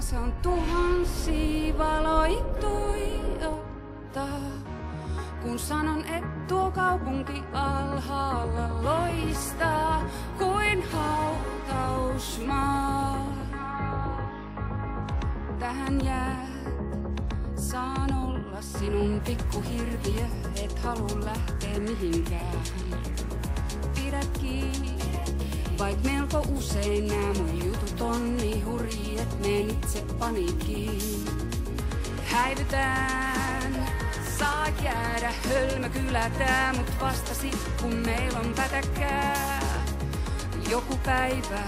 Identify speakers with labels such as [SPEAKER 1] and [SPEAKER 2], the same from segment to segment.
[SPEAKER 1] saan tuhansia valoituijottaa. Kun sanon, et tuo kaupunki alhaalla loistaa kuin hautausmaa. Tähän jäät, saan olla sinun pikkuhirviö, et halua lähteä mihinkään. Pidät kiinni, vaik melko usein nää mun jutut on niin hurji, et meen itse paniikkiin. Häivytään, saat jäädä hölmökylä tää, mut vasta sit kun meil on pätäkkää. Joku päivä,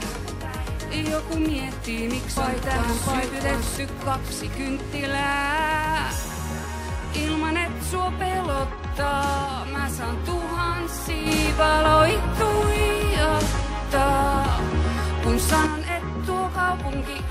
[SPEAKER 1] joku miettii miks on tähän sytytetty 2 kynttilää. Ilman et sua pelottaa, mä saan tuhansia valoituijottaa. Kun sanon et tuo kaupunki